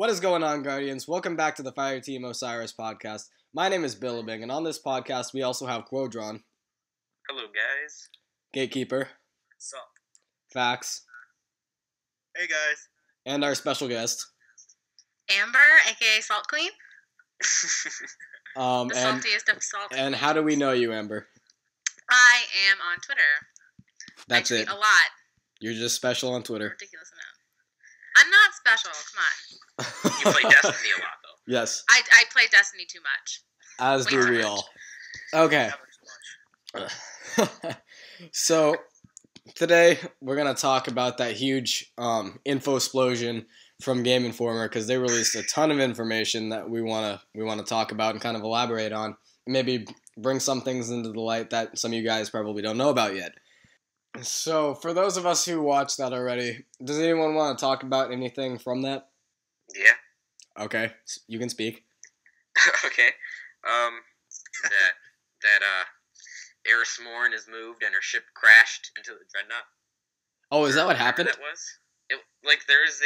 What is going on, Guardians? Welcome back to the Fireteam Osirs Podcast. My name is Billabing, and on this podcast, we also have Quodron. Hello, guys. Gatekeeper. What's up? Fax. Hey, guys. And our special guest. Amber, aka Salt Queen. The saltiest of salt And queens. how do we know you, Amber? I am on Twitter. That's I tweet it. a lot. You're just special on Twitter. Ridiculous amount. I'm not special. Come on. You play Destiny a lot, though. Yes, I play Destiny too much. as Way do too we much. all. Okay. So, today we're going to talk about that huge info explosion from Game Informer because they released a ton of information that we want to talk about and kind of elaborate on. Maybe bring some things into the light that some of you guys probably don't know about yet. So, for those of us who watched that already, does anyone want to talk about anything from that? Yeah. Okay, you can speak. Okay. That Eris Morn is moved and her ship crashed into the Dreadnought. Oh, is that what happened? That was. There's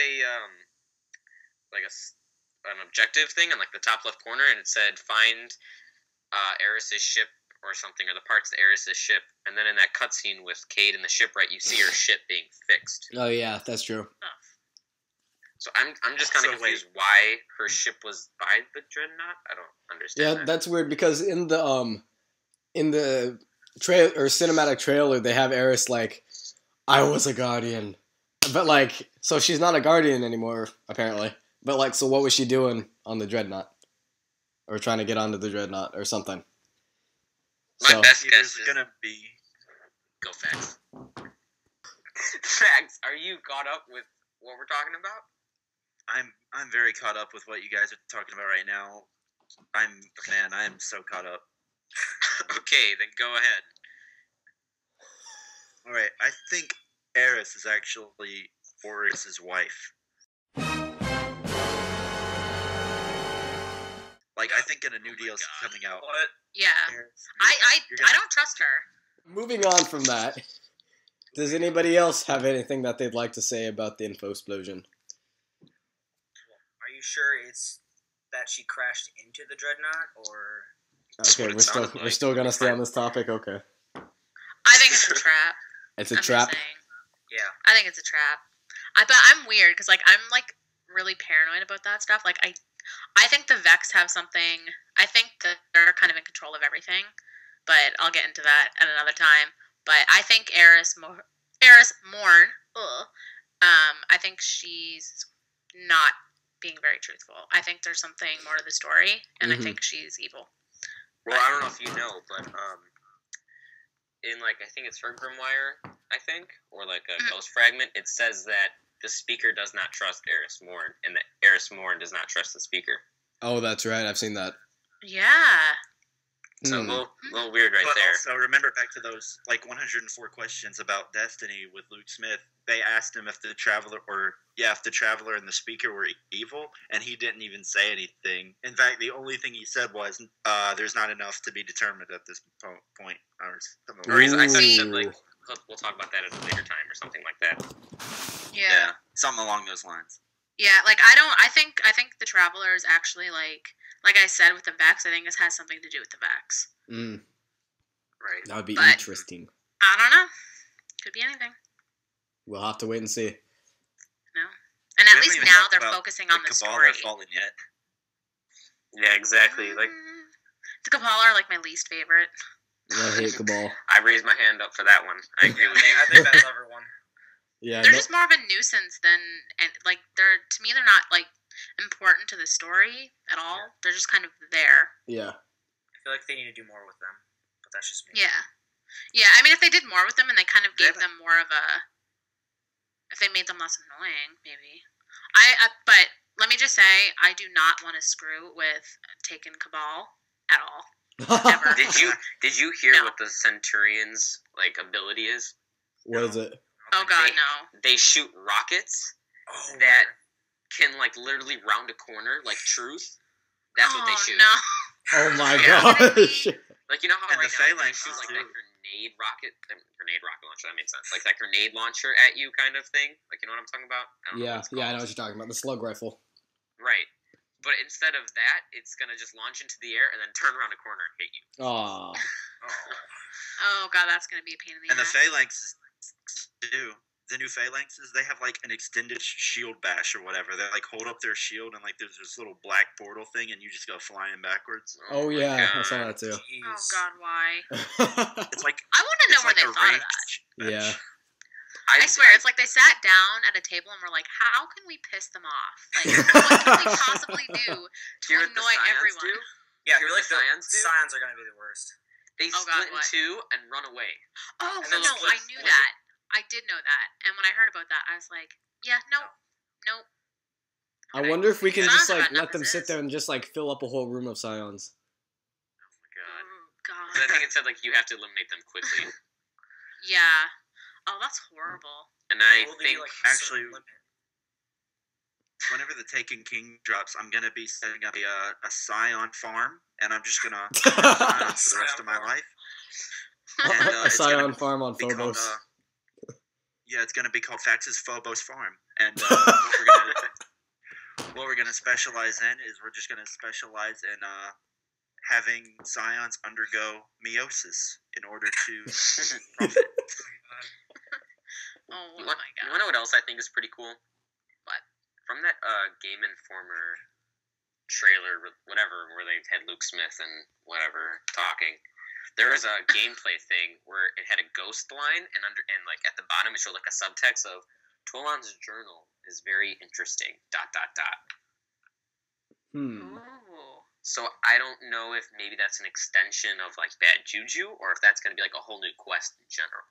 an objective thing on the top left corner, and it said find Eris's ship or something, or the parts of Eris's ship, and then in that cutscene with Cade and the shipwright, you see her ship being fixed. Oh yeah, that's true. So I'm just kind of confused why her ship was by the Dreadnought. I don't understand. Yeah, that's weird because in the trail or cinematic trailer they have Eris like, I was a guardian, but so she's not a guardian anymore apparently. But so what was she doing on the Dreadnought, or trying to get onto the Dreadnought or something? My best guess is gonna be. Go Fax. Fax, are you caught up with what we're talking about? I'm very caught up with what you guys are talking about right now. I am so caught up. Okay, then go ahead. All right, I think Eris is actually Oris's wife. I think in a new DLC coming out. What? Yeah. Eris, I don't trust her. Moving on from that, does anybody else have anything that they'd like to say about the info explosion? Are you sure it's that she crashed into the Dreadnought, or? Okay, we're still gonna stay on this topic. Okay, I think it's a trap. it's a I'm trap. Just saying. Yeah. I think it's a trap. But I'm weird because I'm really paranoid about that stuff. I think the Vex have something. I think that they're kind of in control of everything, but I'll get into that at another time. But I think Eris Morn. I think she's not being very truthful. I think there's something more to the story, and I think she's evil. Well, I don't know if you know, but in I think it's her Grimoire, or a ghost fragment, it says that the speaker does not trust Eris Morn, and that Eris Morn does not trust the speaker. Oh, that's right. I've seen that. Yeah. So a little weird right but there. also, remember back to those 104 questions about Destiny with Luke Smith. They asked him if the Traveler and the speaker were evil, and he didn't even say anything. In fact, the only thing he said was, "There's not enough to be determined at this point," or something. Or I thought he said we'll talk about that at a later time or something like that. Yeah. Something along those lines. Yeah, I think the Traveler is actually like I said with the Vex, I think this has something to do with the Vex. Right. That would be But- interesting. I don't know. Could be anything. We'll have to wait and see. No. And at We least haven't even now talked they're about focusing on the Cabal story. are fallen yet. Yeah, exactly. The Cabal are my least favorite. I hate Cabal. I raised my hand up for that one. I agree with you. I think that's everyone. Yeah, They're just more of a nuisance than, and to me they're not important to the story at all. Yeah. They're just kind of there. yeah. I feel like they need to do more with them, but that's just me. Yeah. Yeah, I mean if they did more with them and they kind of gave Yeah. them more of if they made them less annoying, maybe. But let me just say, I do not want to screw with Taken Cabal at all. Ever. Did you hear No. what the Centurion's ability is? What is it? Oh god, no. They shoot rockets Oh, that can literally round a corner like Truth. That's what they shoot. No. Oh my Yeah. gosh. You know how And right the now they phalanx shoot is that too. grenade rocket launcher. That made sense. That grenade launcher at you kind of thing. You know what I'm talking about? Yeah, I know what you're talking about. The slug rifle. Right. But instead of that, it's gonna just launch into the air and then turn around a corner and hit you. Aw. Oh god, that's gonna be a pain in the And the ass. phalanxes do. The new phalanxes, they have like an extended shield bash or whatever. They like hold up their shield and like there's this little black portal thing and you just go flying backwards. Oh my yeah, I God. saw that too. Oh god, why? It's like I want to know it's where like they a thought of that. ranged Yeah. bash. I swear, it's like they sat down at a table and were like, "How can we piss them off? Like, what can we possibly do to Hear what the annoy Scions everyone?" do? Yeah, I Hear feel what like the the Scions do? Scions are gonna be the worst. They Oh, God, split in what? two and run away. Oh And then no, split- I knew that. I did know that, and when I heard about that, I was like, "Yeah, nope. I wonder if we can Sounds just like about let them sit nemesis. there and just like fill up a whole room of Scions. Oh my god. Oh god. 'Cause I think it said like you have to eliminate them quickly. Yeah. Oh, that's horrible. And I Will they, think like, a actually- certain limit? Whenever the Taken King drops, I'm gonna be setting up a Scion farm, and I'm just gonna farm Scions for the rest of my Scion life. A it's gonna Scion farm on be called, Phobos. yeah, it's gonna be called Fax's Phobos Farm, and what we're gonna specialize in is we're just gonna specialize in having Scions undergo meiosis in order to profit. Oh You my want god. to know what else I think is pretty cool? What? From that Game Informer trailer, whatever, where they had Luke Smith and whatever talking. There was a gameplay thing where it had a ghost line, and like at the bottom it showed like a subtext of Tolan's journal is very interesting. ... Hmm. Ooh. So I don't know if maybe that's an extension of like Bad Juju, or if that's going to be like a whole new quest in general.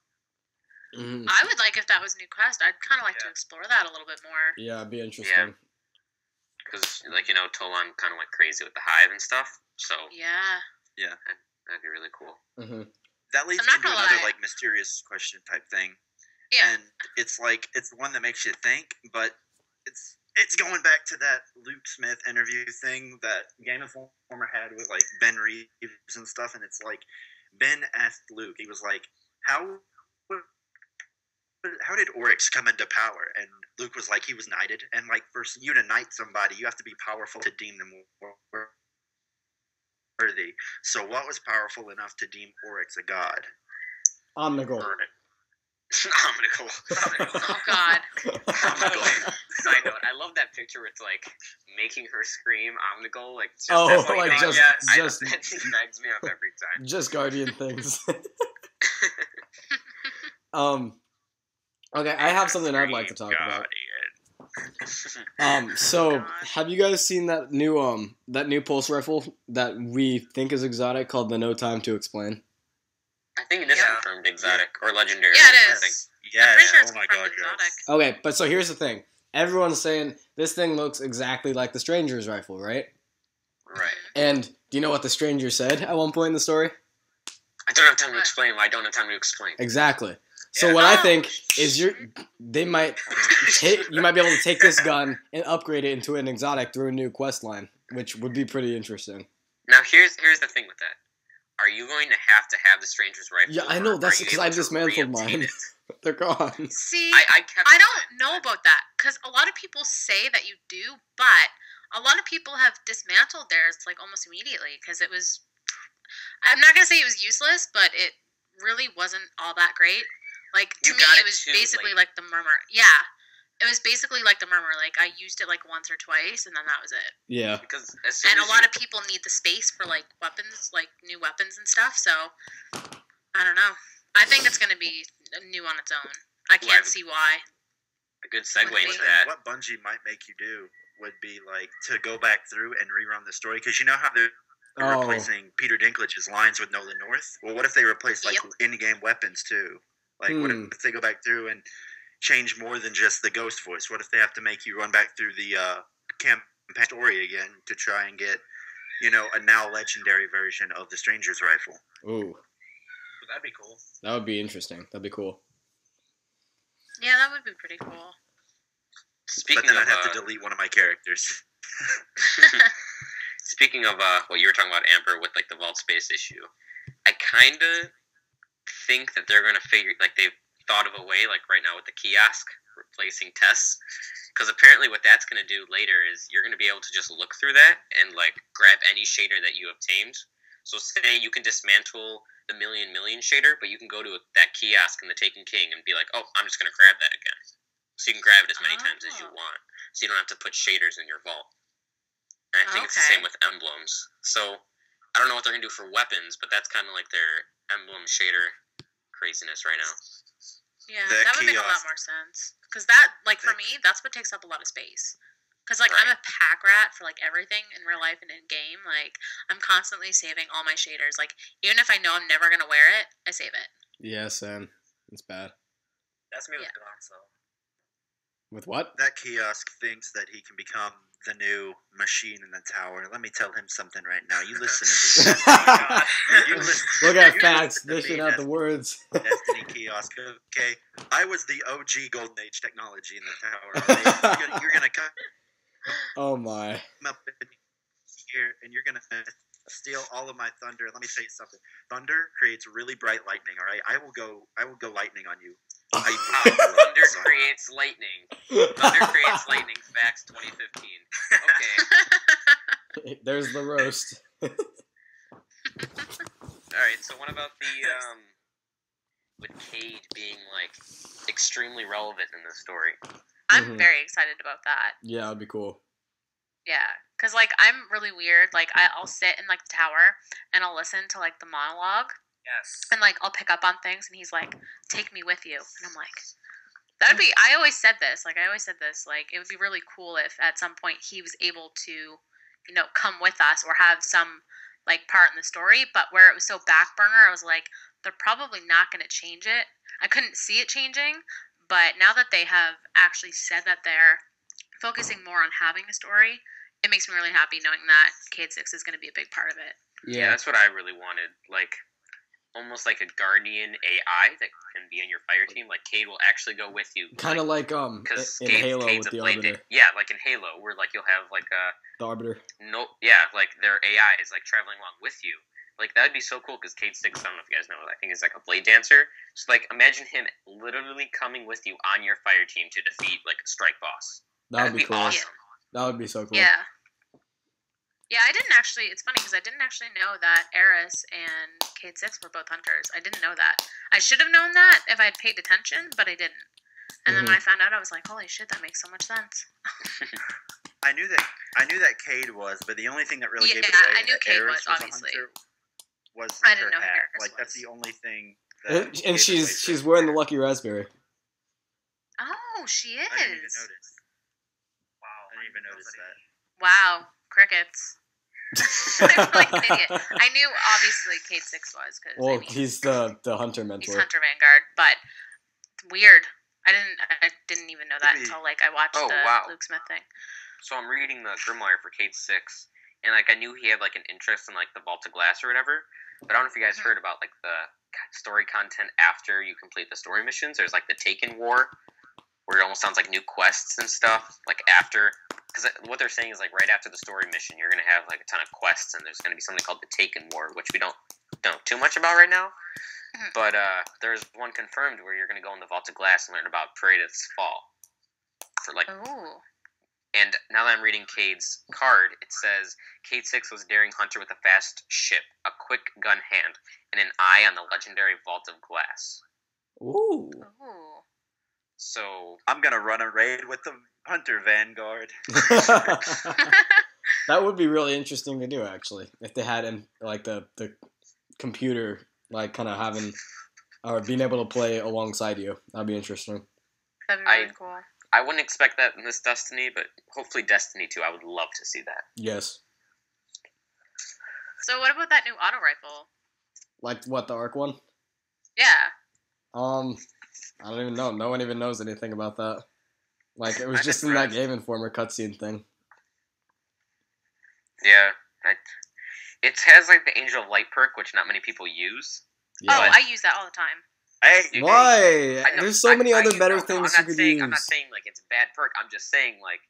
Mhm. I would like if that was a new quest. I'd kind of like to Yeah. explore that a little bit more. Yeah, it'd be interesting. Because like Tolan kind of went crazy with the hive and stuff. So Yeah. that'd be really cool. Hmm. That leads I'm me not into gonna another lie. like mysterious question type thing. Yeah. And it's like it's the one that makes you think, but it's going back to that Luke Smith interview thing that Game Informer had with like Ben Reeves and stuff, and it's like Ben asked Luke, he was like, how did Oryx come into power? And Luke was like, he was knighted, and like for you to knight somebody, you have to be powerful to deem them worthy. So what was powerful enough to deem Oryx a god? Omnigul. Burn it. Omnical. Oh god. Side note, I love that picture where it's like making her scream Omnical, like just Oh, that one like thing. just- Yeah, just- that cracks me up every time. Just Guardian things. Okay, I have something I'd like to talk about. So gosh. have you guys seen that new pulse rifle that we think is exotic called the No Time to Explain? I think it is Yeah. confirmed exotic or legendary. Yeah, it I is. think. Yeah, I'm pretty sure it's oh my confirmed god, exotic. yes. Okay, but so here's the thing. Everyone's saying this thing looks exactly like the Stranger's rifle, right? Right. And do you know what the Stranger said at one point in the story? I don't have time to explain why I don't have time to explain. Exactly. So Yeah. what I Oh, think is you might be able to take this gun and upgrade it into an exotic through a new quest line, which would be pretty interesting. Now here's the thing with that. Are you going to have the Stranger's rifle? Yeah, I or know, that's are you because able I to dismantled re-obtain mine. it? They're gone. See, I kept I mine, don't know but- about that because a lot of people say that you do, but a lot of people have dismantled theirs like almost immediately because it was. I'm not gonna say it was useless, but it really wasn't all that great. Like to You me, got it it was too basically late. like the murmur. Yeah, it was basically like the murmur. Like I used it like once or twice, and then that was it. Yeah. Because as soon And a as lot you, of people need the space for like weapons, like new weapons and stuff. So I don't know. I think it's gonna be new on its own. I can't see why. a good segue What into do that. What Bungie might make you do would be like to go back through and rerun the story, because you know how they're Oh. replacing Peter Dinklage's lines with Nolan North. Well, what if they replace like Yep. in-game weapons too? Like, what if they go back through and change more than just the ghost voice? What if they have to make you run back through the campaign story again to try and get, a now legendary version of the Stranger's rifle? Ooh, That'd be cool. that would be interesting. That'd be cool. Yeah, that would be pretty cool. Speaking But then of I'd have to delete one of my characters. speaking of what you were talking about, Amber, with like the vault space issue, I kind of think that they're gonna figure like they've thought of a way, like right now with the kiosk replacing tests. Because apparently what that's going to do later is you're going to be able to just look through that and, like, grab any shader that you obtained. So say you can dismantle the million shader, but you can go to that kiosk in the Taken King and be like, oh, I'm just going to grab that again. So you can grab it as many times as you want. So you don't have to put shaders in your vault. And I think it's the same with emblems. So I don't know what they're going to do for weapons, but that's kind of like their emblem shader craziness right now. Yeah, that would make a lot more sense. Because that, like, for me, that's what takes up a lot of space. Because, like, I'm a pack rat for, like, everything in real life and in game. Like, I'm constantly saving all my shaders. Like, even if I know I'm never going to wear it, I save it. Yeah, Sam. It's bad. That's me with guns, though. With what? That kiosk thinks that he can become the new machine in the tower. Let me tell him something right now. You listen to me. Look at facts, dishing out the words. Destiny kiosk. Okay, I was the OG Golden Age technology in the tower. Okay? You're gonna come Oh my. up in here, and you're gonna steal all of my thunder. Let me tell you something. Thunder creates really bright lightning. All right, I will go lightning on you. Thunder creates lightning. Thunder creates lightning. Facts 2015. Okay. There's the roast. All right. So what about the with Cade being like extremely relevant in the story? I'm very excited about that. Yeah, that'd be cool. Yeah, because, like, I'm really weird. Like, I'll sit in, like, the tower, and I'll listen to, like, the monologue. Yes. And, like, I'll pick up on things, and he's like, take me with you. And I'm like, that'd be, I always said this, like, it would be really cool if at some point he was able to, you know, come with us or have some, like, part in the story. But where it was so back burner, I was like, they're probably not going to change it. I couldn't see it changing, but now that they have actually said that they're focusing more on having a story, it makes me really happy knowing that Cade 6 is going to be a big part of it. Yeah, that's what I really wanted. Like, almost like a guardian AI that can be in your fire team. Like, Cade will actually go with you. Kind of like in Halo with the Arbiter. Yeah, like in Halo, where like you'll have like the Arbiter. No, yeah, like their AI is like traveling along with you. Like, that would be so cool because Cade 6, I don't know if you guys know, I think he's like a blade dancer. So, like, imagine him literally coming with you on your fire team to defeat like a strike boss. That would be cool. Awesome. That would be so cool. Yeah. Yeah, I didn't actually, it's funny because I didn't actually know that Eris and Cade 6 were both hunters. I didn't know that. I should have known that if I'd paid attention, but I didn't. And then when I found out, I was like, holy shit, that makes so much sense. I knew that Cade was, but the only thing that really gave it away I knew that Cade Eris was, obviously. Was I didn't her know hat. Eris Like, was. that's the only thing that And she's wearing the lucky raspberry. Oh, she is. I didn't even notice. Wow. I didn't even notice that. Wow, crickets. I'm like an idiot. I knew obviously Cade 6 was because He's the hunter mentor. He's Hunter Vanguard, but it's weird. I didn't even know that until like I watched the Luke Smith thing. So I'm reading the Grimoire for Cade 6, and like I knew he had like an interest in like the Vault of Glass or whatever. But I don't know if you guys heard about like the story content after you complete the story missions. There's like the Taken War, where it almost sounds like new quests and stuff. Like after. Because what they're saying is, like, right after the story mission, you're going to have, like, a ton of quests, and there's going to be something called the Taken War, which we don't know too much about right now. But there's one confirmed where you're going to go in the Vault of Glass and learn about Paradis Fall. For, like, and now that I'm reading Cade's card, it says, Cade 6 was a daring hunter with a fast ship, a quick gun hand, and an eye on the legendary Vault of Glass. Ooh. So I'm going to run a raid with the Hunter Vanguard. That would be really interesting to do, actually, if they had like the computer like kind of having or being able to play alongside you. That'd be interesting. That'd be really cool. I wouldn't expect that in this Destiny, but hopefully Destiny 2, I would love to see that. Yes. So what about that new auto rifle? Like what, the Arc one? Yeah. I don't even know. No one even knows anything about that. Like, it was just in that Game Informer cutscene thing. Yeah. It has, like, the Angel of Light perk, which not many people use. Yeah. Oh, I use that all the time. Hey, why? There's so many other better things you could use. I'm not saying, like, it's a bad perk. I'm just saying, like,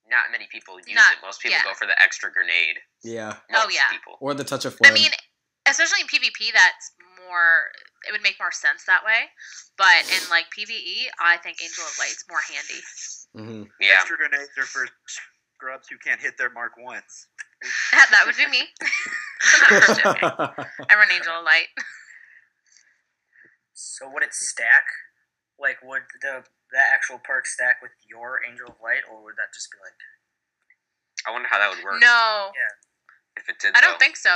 not many people use it. Most people go for the extra grenade. Yeah. Most people. Or the touch of flame. I mean, especially in PvP, that's more. It would make more sense that way. But in like PvE, I think Angel of Light's more handy. Mm-hmm. Yeah. Extra grenades are for scrubs who can't hit their mark once. That would be me. I'm just joking. I run Angel of Light. So would it stack? Like, would the actual perk stack with your Angel of Light, or would that just be like? I wonder how that would work. No, If it did, I don't think so.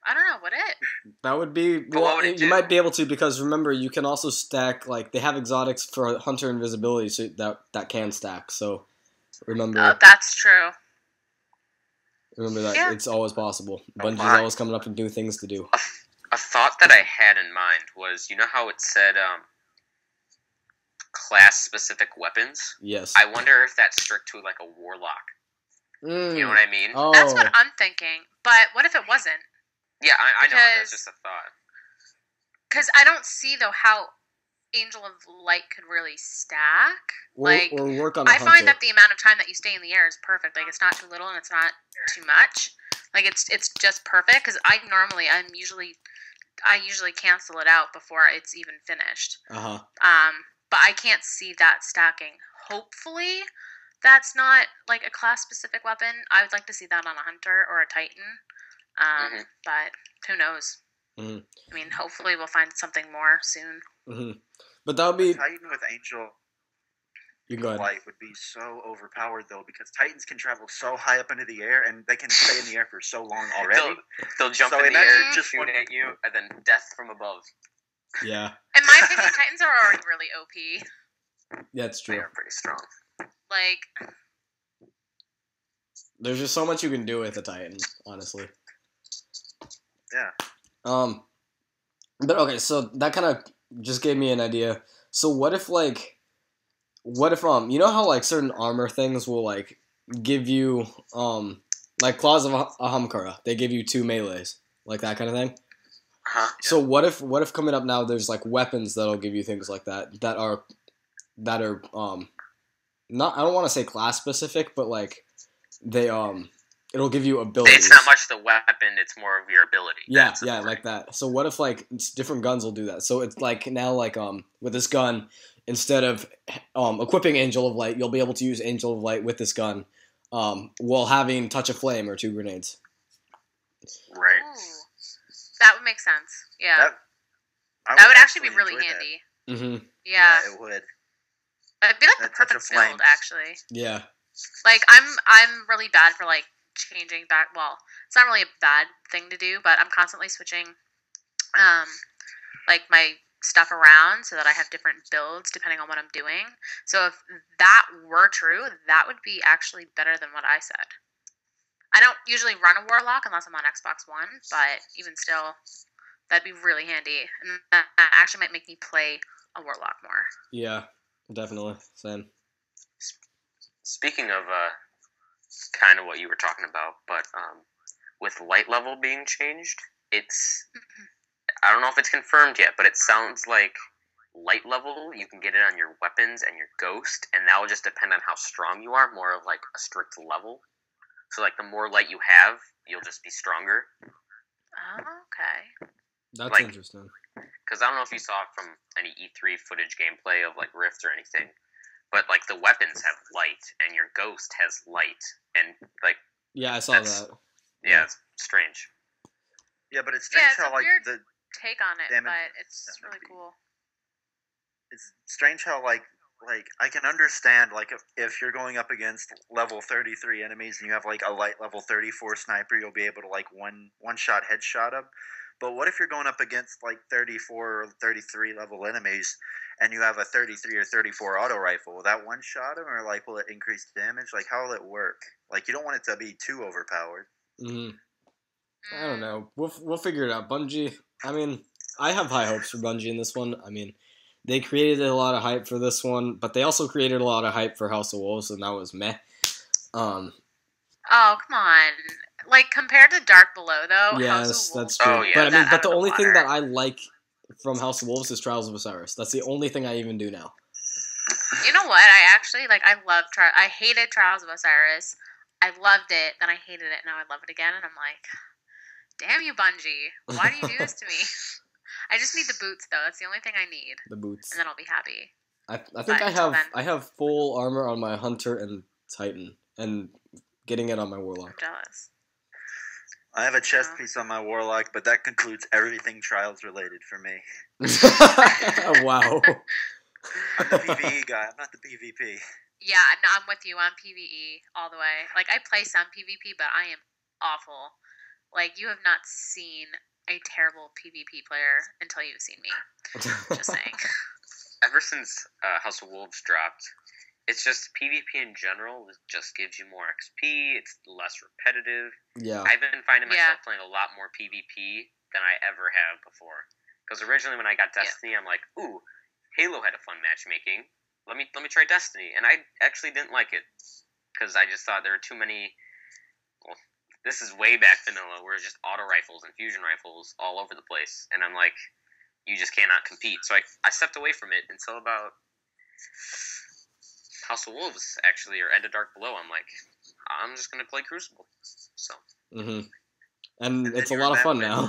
I don't know. Would it? That would be But what would it you do? might be able to, because remember, you can also stack, like, they have exotics for Hunter Invisibility, so that can stack. So remember That's true. that Yeah. it's always possible. Oh Bungie's my. always coming up with new things to do. A thought that I had in mind was, you know how it said class-specific weapons? Yes. I wonder if that's strict to like a warlock. You know what I mean? Oh. That's what I'm thinking. But what if it wasn't? Yeah, I know. Because- That's just a thought. Because I don't see though how Angel of Light could really stack. Or work on a I Hunter. find that the amount of time that you stay in the air is perfect. Like, it's not too little and it's not too much. Like, it's just perfect. Because I usually cancel it out before it's even finished. Uh-huh. But I can't see that stacking. Hopefully, that's not like a class specific weapon. I would like to see that on a Hunter or a Titan. But who knows? Mhm. I mean, hopefully we'll find something more soon. Mm-hmm. But that would be... Titan with Angel You go ahead. Light would be so overpowered though, because Titans can travel so high up into the air and they can stay in the air for so long already. They'll jump So in the imagine air, just shoot one- at you, and then death from above. Yeah. In my opinion, Titans are already really OP. That's They true. are pretty strong. Like, There's just so much you can do with a Titan, honestly. Yeah. But okay, so that kind of just gave me an idea. So what if you know how like certain armor things will like give you like Claws of Ahamkara, they give you 2 melees, like that kind of thing. Huh? So what if coming up now there's like weapons that'll give you things like that are not, I don't want to say class specific, but like they it'll give you abilities. It's not much the weapon; it's more of your ability. Yeah, That's the yeah, thing. like that. So what if like different guns will do that? So it's like now like with this gun, instead of equipping Angel of Light, you'll be able to use Angel of Light with this gun, while having Touch of Flame or 2 grenades. Right. ooh, that would make sense. Yeah, I that would actually be really enjoy that. handy. Mm-hmm. Yeah, it would. it'd be like the That Touch of perfect build, Flames. actually. Yeah. Like, I'm really bad for like changing back. Well, it's not really a bad thing to do, but I'm constantly switching, like my stuff around so that I have different builds depending on what I'm doing. So if that were true, that would be actually better than what I said. I don't usually run a Warlock unless I'm on Xbox One, but even still, that'd be really handy, and that actually might make me play a Warlock more. Yeah, definitely. Same. Speaking of kind of what you were talking about, but with light level being changed, it's I don't know if it's confirmed yet, but it sounds like light level you can get it on your weapons and your ghost, and that will just depend on how strong you are, more of like a strict level. So like the more light you have, you'll just be stronger. Oh, okay. That's Like- interesting. Because I don't know if you saw it from any E3 footage gameplay of like Rift or anything, but like the weapons have light and your ghost has light, and like Yeah, I saw That's- that. yeah, it's strange. Yeah, but it's Yeah, strange it's how a like weird the take on it, Damage. but it's That would really be- cool. it's strange how like I can understand like if you're going up against level 33 enemies and you have like a light level 34 sniper, you'll be able to like one shot headshot them. But what if you're going up against like 34 or 33 level enemies and you have a 33 or 34 auto rifle? Will that one shot them, or like will it increase damage? Like how will it work? Like you don't want it to be too overpowered. Hmm. I don't know. We'll figure it out. Bungie. I mean, I have high hopes for Bungie in this one. I mean, they created a lot of hype for this one, but they also created a lot of hype for House of Wolves, and that was meh. Oh, come on. Like, compared to Dark Below, though, House Yes, of Wolves that's true. Oh, yeah. But I mean, that out but of the the only thing water. that I like from House of Wolves is Trials of Osiris. That's the only thing I even do now. You know what? I actually, like, I hated Trials of Osiris. I loved it, then I hated it, now I love it again, and I'm like, Damn you, Bungie. Why do you do this to me? I just need the boots, though. That's the only thing I need. The boots. And then I'll be happy. I think I have full armor on my Hunter and Titan, and getting it on my Warlock. I'm jealous. I have a chest piece on my Warlock, but that concludes everything Trials related for me. Wow. I'm the PvE guy. I'm not the PvP. Yeah, no, I'm with you on PvE all the way. Like, I play some PvP, but I am awful. Like, you have not seen a terrible PvP player until you've seen me. Just saying. Ever since House of Wolves dropped, it's just PvP in general just gives you more XP. It's less repetitive. Yeah. I've been finding myself playing a lot more PvP than I ever have before. Because originally when I got Destiny, I'm like, ooh, Halo had a fun matchmaking. Let me try Destiny, and I actually didn't like it because I just thought there were too many. Well, this is way back vanilla, where it's just auto rifles and fusion rifles all over the place, and I'm like, you just cannot compete. So I stepped away from it until about House of Wolves, actually, or End of Dark Below. I'm like, I'm just gonna play Crucible. So. Mm-hmm. And it's a lot of fun now.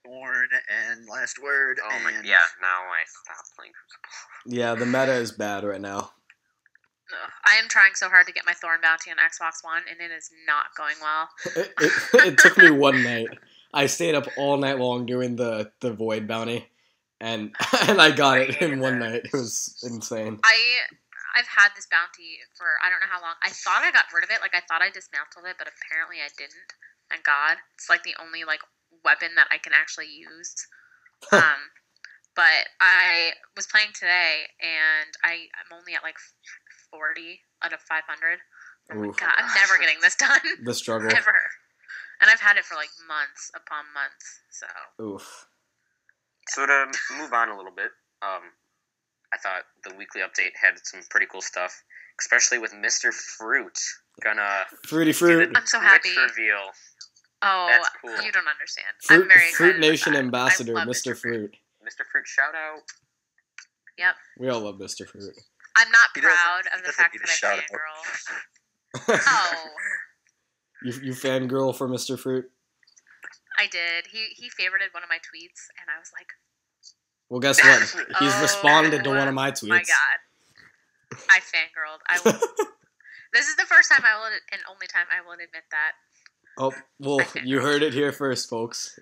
Thorn and Last Word. Oh and... my, yeah, now I stopped playing Crucible. Yeah, the meta is bad right now. I am trying so hard to get my Thorn bounty on Xbox One, and it is not going well. It took me one night. I stayed up all night long doing the Void bounty, and I got it in one night. It was insane. I've had this bounty for I don't know how long. I thought I got rid of it, like I thought I dismantled it, but apparently I didn't. Thank God. It's like the only like weapon that I can actually use. But I was playing today, and I'm only at like 40 out of 500. Oh my God, I'm never getting this done. The struggle. Never. And I've had it for like months upon months. So. Oof. So to move on a little bit, I thought the weekly update had some pretty cool stuff, especially with Mr. Fruit gonna Fruity Fruit. I'm so happy. Reveal. Oh, that's cool. You don't understand. I'm very excited. Fruit Nation about that. ambassador, I love Mr. Fruit. Mr. Fruit, shout out. Yep. We all love Mr. Fruit. I'm not He proud doesn't- of he the doesn't fact need a that I shout fangirl. Oh, You fangirl for Mr. Fruit? I did. He favorited one of my tweets, and I was like, Well, guess what? He's responded to one of my tweets. My God. I fangirled. This is the first time and only time I will admit that. Oh, well, you heard it here first, folks.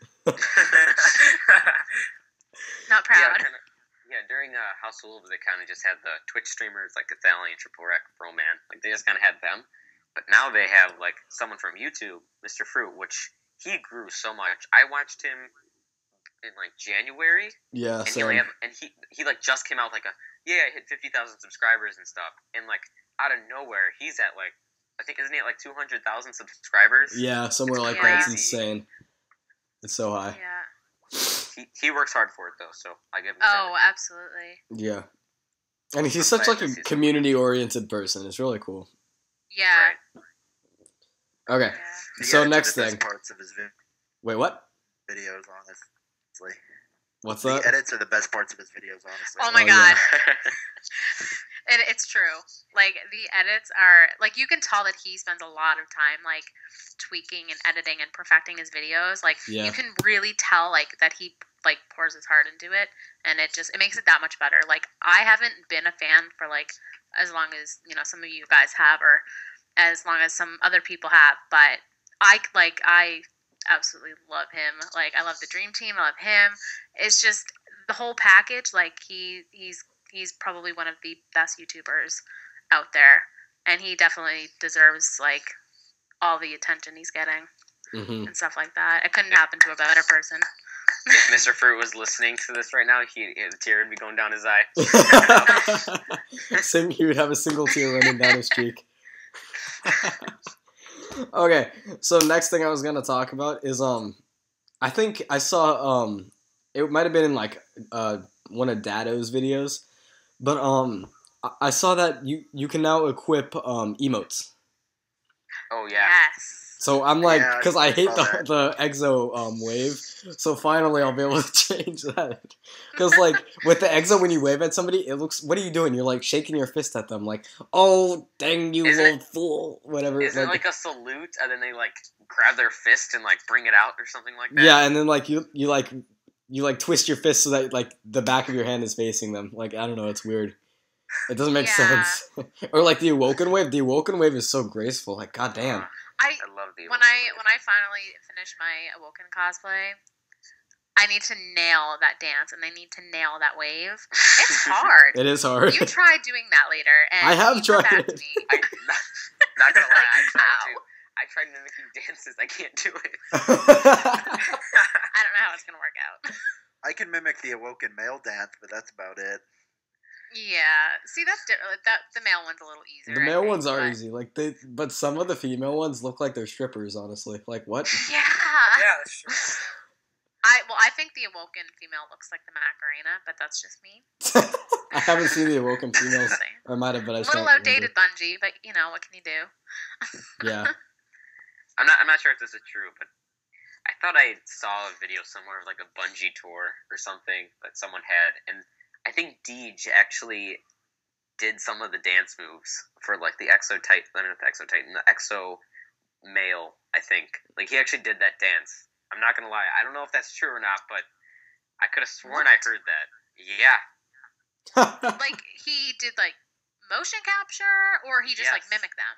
Not proud. Yeah, during House of Wolves, they kind of just had the Twitch streamers like Athalion, Triple-Rec, Broman. Like, they just kind of had them. But now they have, like, someone from YouTube, Mr. Fruit, which he grew so much. I watched him in, like, January. Yeah, and same. he like, just came out, like, I hit 50,000 subscribers and stuff. And, like, out of nowhere, he's at, like, I think, isn't he at, like, 200,000 subscribers? Yeah, somewhere like Yeah. that. It's insane. It's so high. Yeah. He works hard for it, though, so I give him Oh, credit. absolutely. Yeah. And he's such like a community-oriented person. It's really cool. Yeah. Okay. Yeah. The So edits next are the best thing. parts of his Wait, what? videos, honestly. What's The that? edits are the best parts of his videos, honestly. Oh my Oh, God. yeah. It's true. Like, the edits are, like, you can tell that he spends a lot of time, like, tweaking and editing and perfecting his videos. Like, Yeah. you can really tell, like, that he, like, pours his heart into it, and it makes it that much better. Like, I haven't been a fan for, like, as long as, some of you guys have, or as long as some other people have, but I absolutely love him. Like, I love the Dream Team. I love him. It's just the whole package. Like, he's probably one of the best YouTubers out there, and he definitely deserves like all the attention he's getting Mm-hmm. and stuff like that. It couldn't happen to a better person. If Mr. Fruit was listening to this right now, the tear would be going down his eye. He would have a single tear running down his cheek. Okay, so next thing I was gonna talk about is I think I saw it might have been in like one of Dado's videos, but I saw that you can now equip emotes. Oh yeah. Yes. So I'm like, Yeah, because I hate saw that. the exo wave. So finally I'll be able to change that. Because like with the exo, when you wave at somebody, it looks. What are you doing? You're like shaking your fist at them, like, oh dang you Isn't little fool, whatever. Isn't it like a salute, and then they like grab their fist and like bring it out or something like that? yeah, and then like you twist your fist so that like the back of your hand is facing them. Like I don't know, it's weird. It doesn't make Yeah. sense. Or like the awoken wave. The awoken wave is so graceful. Like goddamn. I I love the when I finally finish my Awoken cosplay, I need to nail that dance and I need to nail that wave. It's hard. It is hard. You try doing that later, and I have you come tried back it. to me. not gonna lie, How? I tried mimicking dances. I can't do it. I don't know how it's gonna work out. I can mimic the awoken male dance, but that's about it. Yeah, see that the male one's a little easier. The I male think, ones are but- easy. Like but some of the female ones look like they're strippers. Honestly, like what? Yeah. Yeah, that's true. I think the Awoken female looks like the Macarena, but that's just me. I haven't seen the awoken females. Saying. Or I might have, but I A just little don't outdated, Bungie, but you know what can you do? remember. Yeah. I'm not sure if this is true, but I thought I saw a video somewhere of like a Bungie tour or something that someone had, and I think Deej actually did some of the dance moves for like the Exo Titan, not the Exo Titan, the Exo male. I think like he actually did that dance. I'm not gonna lie, I don't know if that's true or not, but I could have sworn I heard that. Yeah, Like he did like motion capture, or he just like Yes. mimicked them.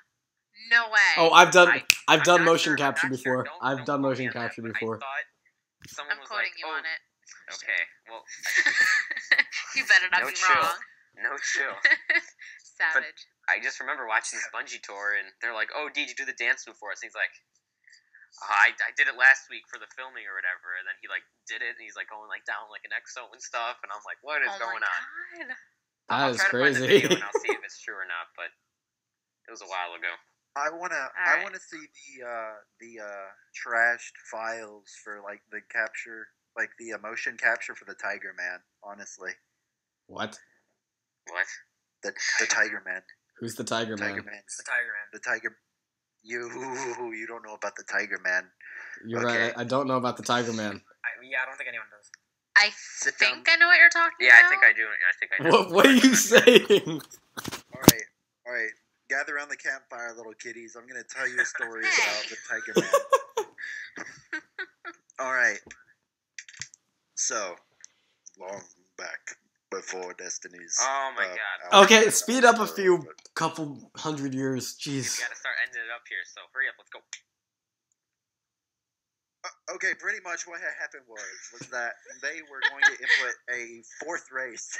No way. Oh, I've done I'm not motion sure, I'm capture not sure. before. Don't I've done quote me motion on that, capture but before. I thought someone I'm was quoting like, you on it. Okay, well, You better not No be chill. wrong. no chill. Savage. I just remember watching this Bungie tour, and they're like, "Oh, did you do the dance move for us?" And he's like, I did it last week for the filming or whatever." And then he like did it, and he's like going like down like an exo and stuff, and I'm like, "What is Oh going my on?" god. That I'll is try to find the crazy. video and I'll see if it's true or not, but it was a while ago. I wanna Alright. see the trashed files for like the capture, like the motion capture for the Tiger Man. Honestly, What? What? the Tiger Man, Who's the tiger man? Tiger Man, It's the Tiger Man. the Tiger. You don't know about the Tiger Man. You're Okay. right. I don't know about the tiger man. I don't think anyone does. I Sit think down. I know what you're talking Yeah, about. I think I do. I think I know. What are you saying? All right. Gather around the campfire, little kitties. I'm gonna tell you a story Hey. about the Tiger Man. All right. So, long back before Destiny's. Oh my uh, god. out- Okay, speed up a so- few couple hundred years. Jeez. We gotta start ending it up here, so hurry up, let's go. Okay, pretty much what had happened was that they were going to input a fourth race.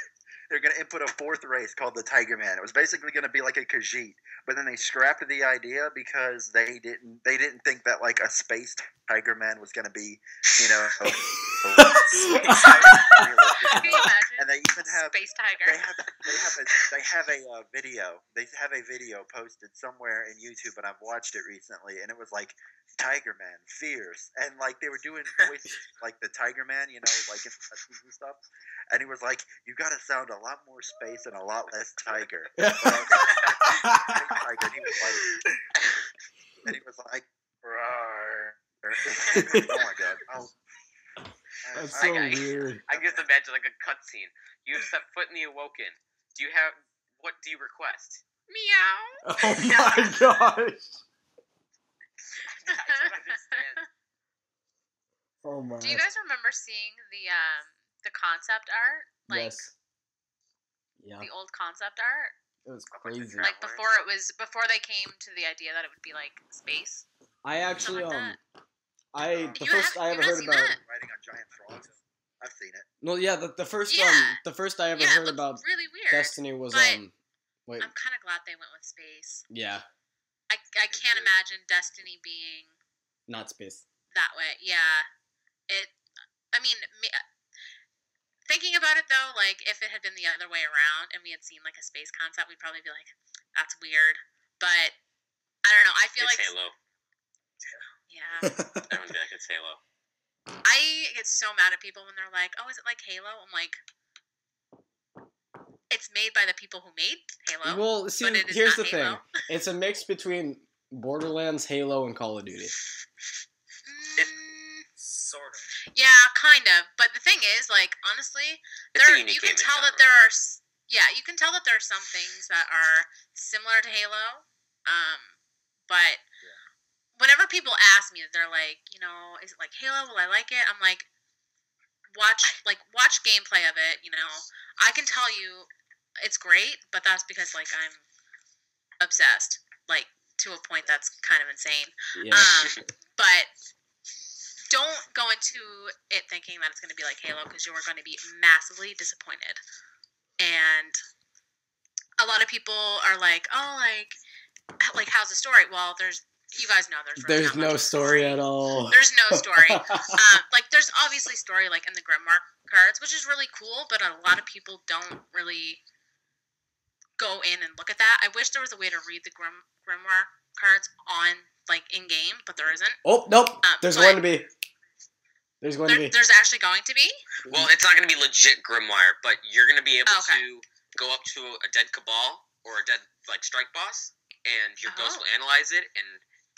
They're going to input a fourth race called the Tiger Man. It was basically going to be like a Khajiit, but then they scrapped the idea because they didn't think that like a space Tiger Man was going to be, you know, Can you imagine? and they even have Space Tiger. they have a video. They have a video posted somewhere in YouTube, and I've watched it recently, and it was like Tiger Man, fierce, and like they were doing voices like the Tiger Man, you know, like in cutscenes and stuff. And he was like, "You got to sound a lot more space and a lot less tiger." Tiger, and he was like, "Roar." Oh my god! That's I so got- weird. I just imagine like a cutscene. You have set foot in the Awoken. What do you request? Meow. Oh my gosh. I don't understand. Oh my. Do you guys remember seeing the concept art? Like Yes. Yeah. the old concept art? It was Like the crazy. travel- Like before they came to the idea that it would be like space. I actually Something like the You first have- I you've ever not heard seen about. that? Riding on giant frogs. I've seen it. No, yeah, the first Yeah. the first I ever Yeah, it heard looked about really weird. Destiny was but wait, I'm kind of glad they went with space. yeah, I can't imagine Destiny being not space. that way. Yeah, I mean, thinking about it though, like if it had been the other way around and we had seen like a space concept, we'd probably be like, "That's weird." But I don't know. I feel It's like Halo. yeah, I don't be like it's Halo. I get so mad at people when they're like, "Oh, is it like Halo?" I'm like, it's made by the people who made Halo. Well, see, but it is here's not the thing. Halo. It's a mix between Borderlands, Halo, and Call of Duty. Sort of. Yeah, kind of. But the thing is, like, honestly, It's a there unique you can gaming tell that genre. there are. Yeah, you can tell that there are some things that are similar to Halo. But whenever people ask me, they're like, is it like Halo? Will I like it? I'm like, watch gameplay of it. I can tell you it's great, but that's because like I'm obsessed, like to a point that's kind of insane. Yeah. But don't go into it thinking that it's going to be like Halo, because you are going to be massively disappointed. And a lot of people are like, oh, like how's the story? Well, you guys know there's really There's not no much story at all. There's no story. Like there's obviously story like in the Grimoire cards, which is really cool, but a lot of people don't really go in and look at that. I wish there was a way to read the Grimoire cards on like in game, but there isn't. Oh, nope. There's going to be. There's going to be. There's actually going to be? Well, it's not going to be legit Grimoire, but you're going to be able Okay. to go up to a dead Cabal or a dead like strike boss, and your ghost will analyze it and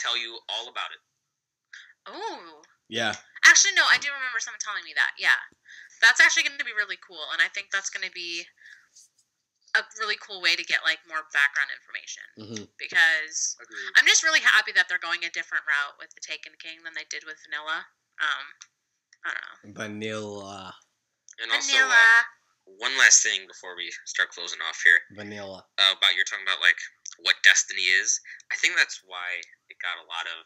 tell you all about it. Oh. Yeah. Actually, no, I do remember someone telling me that. Yeah. That's actually going to be really cool, and I think that's going to be a really cool way to get like more background information. Mm-hmm. Because Agreed. I'm just really happy that they're going a different route with the Taken King than they did with Vanilla. I don't know. Vanilla. And also, Vanilla. one last thing before we start closing off here Vanilla. about you're talking about like what Destiny is. I think that's why it got a lot of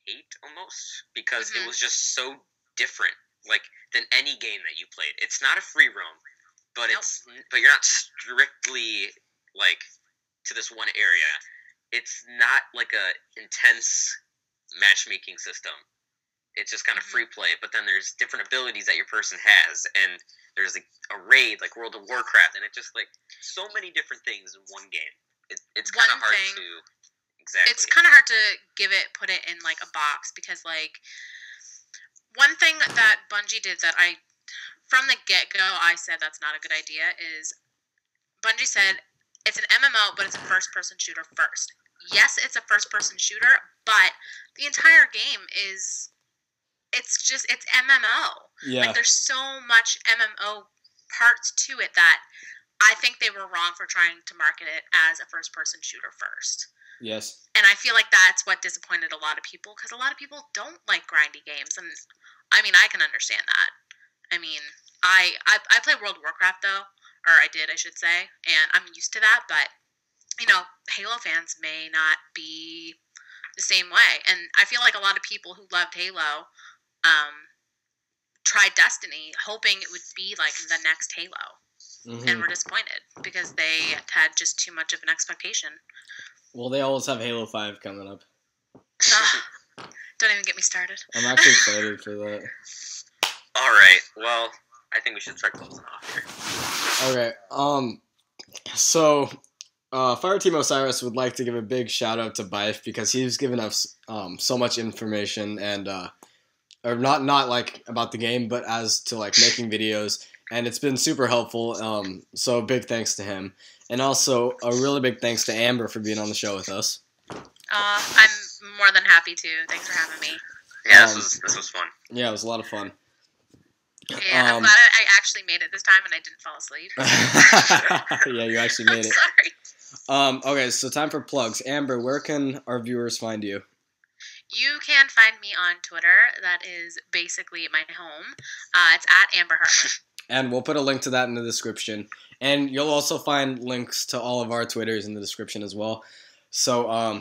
hate almost, because it was just so different, like than any game that you played. It's not a free roam, but but you're not strictly like to this one area. It's not like a intense matchmaking system. It's just kind of free play, but then there's different abilities that your person has, and there's a raid like World of Warcraft, and it's just like so many different things in one game. It's kind of hard to exactly. It's kind of hard to put it in like a box, because like one thing that Bungie did that from the get-go I said that's not a good idea is Bungie said it's an MMO, but it's a first-person shooter first. Yes, it's a first-person shooter, but the entire game is. It's MMO. Yeah. Like, there's so much MMO parts to it that I think they were wrong for trying to market it as a first-person shooter first. Yes. And I feel like that's what disappointed a lot of people, because a lot of people don't like grindy games. And, I mean, I can understand that. I mean, I play World of Warcraft, though. Or I did, I should say. And I'm used to that. But, Halo fans may not be the same way. And I feel like a lot of people who loved Halo tried Destiny hoping it would be like the next Halo, and were disappointed because they had just too much of an expectation. Well, they always have Halo 5 coming up. Don't even get me started. I'm actually excited for that. All right. Well, I think we should start closing off here. Okay. So, Fireteam Osiris would like to give a big shout out to Bife, because he's given us so much information, and or not like about the game, but as to like making videos, and it's been super helpful. So big thanks to him, and also a really big thanks to Amber for being on the show with us. I'm more than happy to. Thanks for having me. Yeah, this was fun. Yeah, it was a lot of fun. Yeah, I'm glad I actually made it this time and I didn't fall asleep. Yeah, you actually made it. Sorry. Okay, so time for plugs. Amber, where can our viewers find you? You can find me on Twitter. That is basically my home. It's at Amber Hartlin. And we'll put a link to that in the description. And you'll also find links to all of our Twitters in the description as well. So,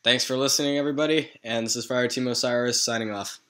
thanks for listening, everybody. And this is Fireteam Osiris signing off.